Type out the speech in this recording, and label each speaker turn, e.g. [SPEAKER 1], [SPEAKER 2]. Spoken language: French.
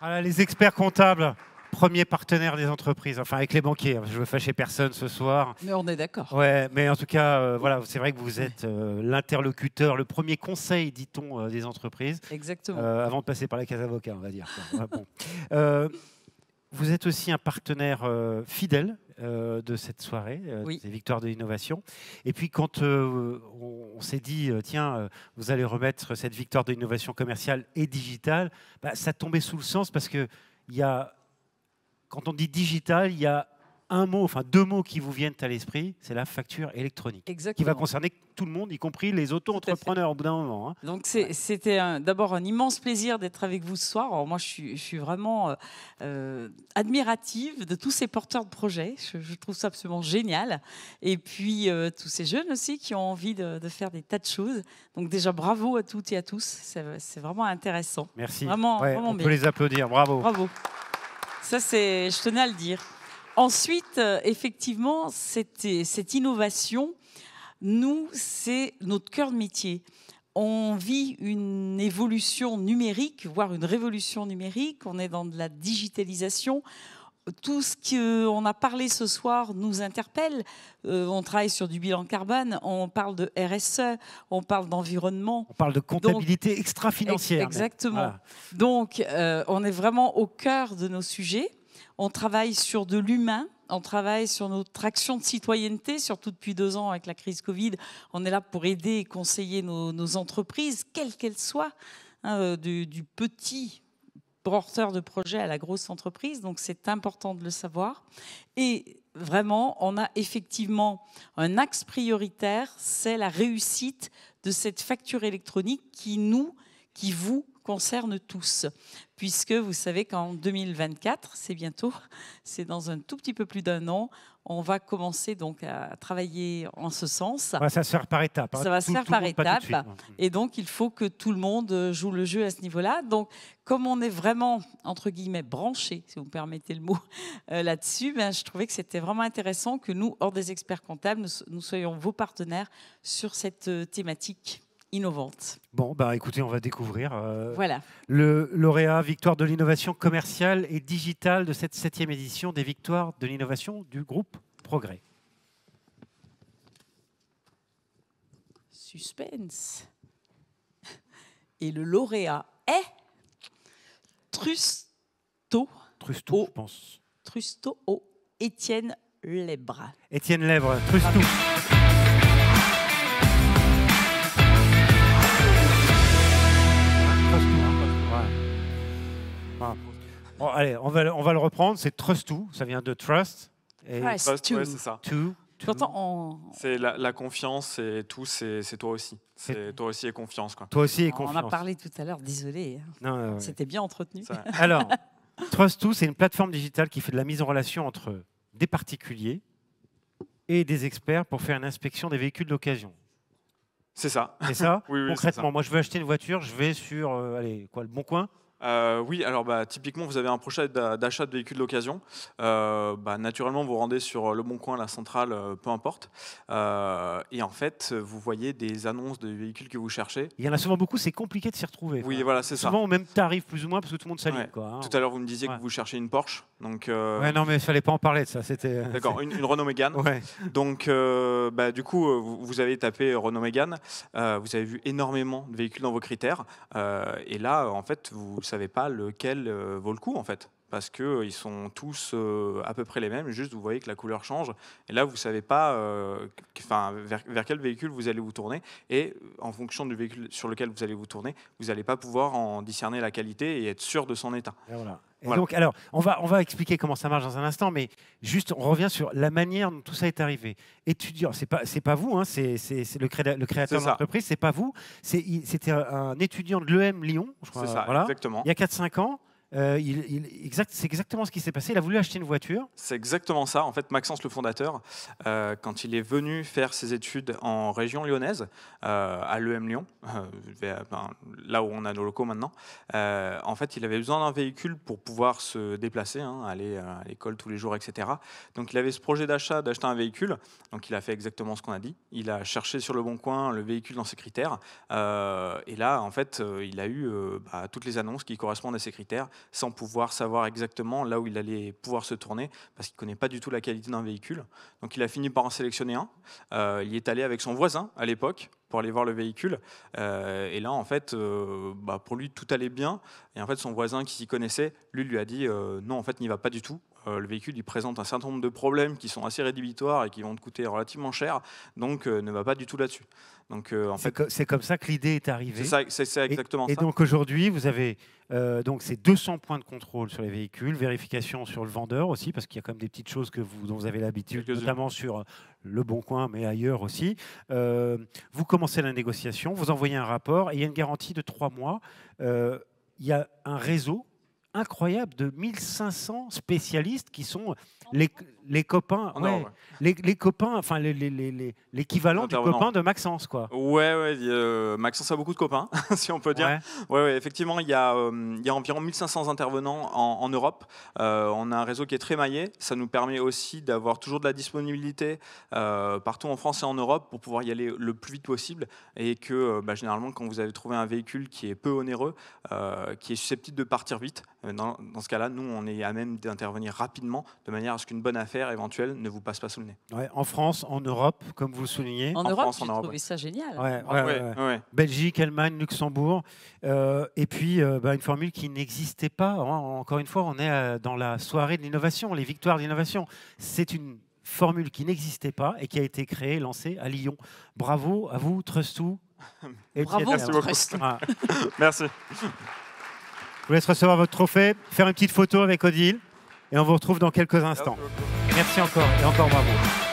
[SPEAKER 1] Voilà, les experts comptables, premier partenaire des entreprises, enfin avec les banquiers. Je veux fâcher personne ce soir.
[SPEAKER 2] Mais on est d'accord.
[SPEAKER 1] Ouais, mais en tout cas, voilà, c'est vrai que vous êtes l'interlocuteur, le premier conseil, dit-on, des entreprises.
[SPEAKER 2] Exactement.
[SPEAKER 1] Avant de passer par la case avocat, on va dire. Ouais, bon. Vous êtes aussi un partenaire fidèle de cette soirée,
[SPEAKER 2] Oui.
[SPEAKER 1] des Victoires de l'innovation. Et puis quand on s'est dit, tiens, vous allez remettre cette victoire de l'innovation commerciale et digitale, bah, ça tombait sous le sens parce que quand on dit digital, il y a un mot, enfin deux mots qui vous viennent à l'esprit, c'est la facture électronique,
[SPEAKER 2] Exactement.
[SPEAKER 1] qui va concerner tout le monde, y compris les auto-entrepreneurs au bout d'un moment. Hein.
[SPEAKER 2] Donc c'était d'abord un immense plaisir d'être avec vous ce soir. Alors moi, je suis vraiment admirative de tous ces porteurs de projets. Je trouve ça absolument génial. Et puis tous ces jeunes aussi qui ont envie de faire des tas de choses. Donc déjà, bravo à toutes et à tous. C'est vraiment intéressant.
[SPEAKER 1] Merci.
[SPEAKER 2] Vraiment,
[SPEAKER 1] Ouais,
[SPEAKER 2] vraiment
[SPEAKER 1] on
[SPEAKER 2] bien.
[SPEAKER 1] peut les applaudir. Bravo.
[SPEAKER 2] Bravo. Ça, je tenais à le dire. Ensuite, effectivement, cette innovation, nous, c'est notre cœur de métier. On vit une évolution numérique, voire une révolution numérique. On est dans de la digitalisation. Tout ce qu'on a parlé ce soir nous interpelle. On travaille sur du bilan carbone, on parle de RSE, on parle d'environnement.
[SPEAKER 1] On parle de comptabilité extra-financière.
[SPEAKER 2] Exactement.
[SPEAKER 1] Voilà.
[SPEAKER 2] Donc, on est vraiment au cœur de nos sujets. On travaille sur de l'humain, on travaille sur notre action de citoyenneté, surtout depuis 2 ans avec la crise Covid. On est là pour aider et conseiller nos entreprises, quelles qu'elles soient, hein, du petit porteur de projet à la grosse entreprise. Donc, c'est important de le savoir. Et vraiment, on a effectivement un axe prioritaire, c'est la réussite de cette facture électronique qui vous concerne tous, puisque vous savez qu'en 2024, c'est bientôt, c'est dans un tout petit peu plus d'1 an, on va commencer donc à travailler en ce sens.
[SPEAKER 1] Ouais, ça va se faire par étapes. Hein.
[SPEAKER 2] Ça va se faire par étapes, et donc il faut que tout le monde joue le jeu à ce niveau-là. Donc, comme on est vraiment, entre guillemets, branché, si vous me permettez le mot, là-dessus, ben, je trouvais que c'était vraiment intéressant que nous, hors des experts comptables, nous soyons vos partenaires sur cette thématique innovante.
[SPEAKER 1] Bon, bah, écoutez, on va découvrir
[SPEAKER 2] voilà.
[SPEAKER 1] le lauréat Victoire de l'innovation commerciale et digitale de cette 7e édition des Victoires de l'innovation du groupe Progrès.
[SPEAKER 2] Suspense. Et le lauréat est Trusto,
[SPEAKER 1] je pense.
[SPEAKER 2] Trusto Étienne Lèbre.
[SPEAKER 1] Étienne Lèbre, Trustou. Bon, allez, on va le reprendre. C'est Trustou, ça vient de trust.
[SPEAKER 3] Et trust, ouais, c'est ça.
[SPEAKER 2] C'est
[SPEAKER 3] la confiance et tout, c'est toi aussi. C'est toi aussi et confiance. Quoi.
[SPEAKER 1] Toi aussi et confiance.
[SPEAKER 2] On en a parlé tout à l'heure, désolé. C'était bien entretenu.
[SPEAKER 1] Alors, Trust2, c'est une plateforme digitale qui fait de la mise en relation entre des particuliers et des experts pour faire une inspection des véhicules d'occasion.
[SPEAKER 3] C'est ça.
[SPEAKER 1] C'est ça.
[SPEAKER 3] Oui,
[SPEAKER 1] concrètement,
[SPEAKER 3] ça.
[SPEAKER 1] Moi je veux acheter une voiture, je vais sur le Bon Coin.
[SPEAKER 3] Oui, alors typiquement, vous avez un projet d'achat de véhicules d'occasion. Naturellement, vous rendez sur Le Bon Coin, la centrale, peu importe. Et en fait, vous voyez des annonces de véhicules que vous cherchez.
[SPEAKER 1] Il y en a souvent beaucoup, c'est compliqué de s'y retrouver.
[SPEAKER 3] Oui, voilà, c'est ça.
[SPEAKER 1] Souvent au même tarif, plus ou moins, parce que tout le monde s'aligne.
[SPEAKER 3] Ouais. Tout à l'heure, vous me disiez que vous cherchiez une Porsche. Donc,
[SPEAKER 1] ouais, non, mais il ne fallait pas en parler de ça.
[SPEAKER 3] D'accord, une Renault Mégane.
[SPEAKER 1] Ouais.
[SPEAKER 3] Donc, du coup, vous avez tapé Renault Mégane. Vous avez vu énormément de véhicules dans vos critères. Et là, en fait, vous ne savez pas lequel vaut le coup, en fait. Parce qu'ils sont tous à peu près les mêmes, juste vous voyez que la couleur change. Et là, vous ne savez pas vers quel véhicule vous allez vous tourner. Et en fonction du véhicule sur lequel vous allez vous tourner, vous n'allez pas pouvoir en discerner la qualité et être sûr de son état.
[SPEAKER 1] Et voilà. Donc, alors, on va expliquer comment ça marche dans un instant, mais juste, on revient sur la manière dont tout ça est arrivé. Étudiant, c'est pas vous, hein, c'est le créateur de l'entreprise, c'est pas vous. C'était un étudiant de l'EM Lyon, je crois.
[SPEAKER 3] C'est ça,
[SPEAKER 1] voilà,
[SPEAKER 3] exactement.
[SPEAKER 1] Il y a 4-5 ans. C'est exactement ce qui s'est passé. Il a voulu acheter une voiture.
[SPEAKER 3] C'est exactement ça. En fait, Maxence, le fondateur, quand il est venu faire ses études en région lyonnaise, à l'EM Lyon, là où on a nos locaux maintenant, en fait, il avait besoin d'un véhicule pour pouvoir se déplacer, aller à l'école tous les jours, etc. Donc, il avait ce projet d'achat, d'acheter un véhicule. Donc, il a fait exactement ce qu'on a dit. Il a cherché sur Le Bon Coin le véhicule dans ses critères. Et là, en fait, il a eu toutes les annonces qui correspondent à ses critères. sans pouvoir savoir exactement là où il allait pouvoir se tourner, parce qu'il ne connaît pas du tout la qualité d'un véhicule. Donc il a fini par en sélectionner un. Il y est allé avec son voisin à l'époque pour aller voir le véhicule. Et là, en fait, pour lui, tout allait bien. Et en fait, son voisin qui s'y connaissait, lui a dit non, en fait, n'y va pas du tout. Le véhicule, il présente un certain nombre de problèmes qui sont assez rédhibitoires et qui vont te coûter relativement cher. Donc, ne va pas du tout là-dessus. Donc, en fait,
[SPEAKER 1] C'est comme ça que l'idée est arrivée.
[SPEAKER 3] c'est exactement ça.
[SPEAKER 1] Et donc aujourd'hui, vous avez donc ces 200 points de contrôle sur les véhicules, vérification sur le vendeur aussi, parce qu'il y a quand même des petites choses dont vous avez l'habitude, notamment sur Le Bon Coin, mais ailleurs aussi. Vous commencez la négociation, vous envoyez un rapport et il y a une garantie de 3 mois. Il y a un réseau incroyable de 1500 spécialistes qui sont les copains, les copains, enfin l'équivalent du copain de Maxence, quoi.
[SPEAKER 3] Ouais, Maxence a beaucoup de copains, si on peut dire. Ouais, effectivement, il y a environ 1500 intervenants en Europe. On a un réseau qui est très maillé. Ça nous permet aussi d'avoir toujours de la disponibilité partout en France et en Europe pour pouvoir y aller le plus vite possible. Et que généralement, quand vous avez trouvé un véhicule qui est peu onéreux, qui est susceptible de partir vite, dans ce cas-là, nous, on est à même d'intervenir rapidement de manière à ce qu'une bonne affaire éventuelle ne vous passe pas sous le nez.
[SPEAKER 1] Ouais, en France, en Europe, comme vous le soulignez.
[SPEAKER 2] En Europe, j'ai trouvé ça génial.
[SPEAKER 1] Ouais. Belgique, Allemagne, Luxembourg. Et puis, une formule qui n'existait pas. Encore une fois, on est dans la soirée de l'innovation, les victoires de l'innovation. C'est une formule qui n'existait pas et qui a été créée, lancée à Lyon. Bravo à vous, Trustou.
[SPEAKER 2] Bravo, Trustou.
[SPEAKER 3] Merci.
[SPEAKER 1] Je vous laisse recevoir votre trophée, faire une petite photo avec Odile et on vous retrouve dans quelques instants. Merci encore et encore bravo.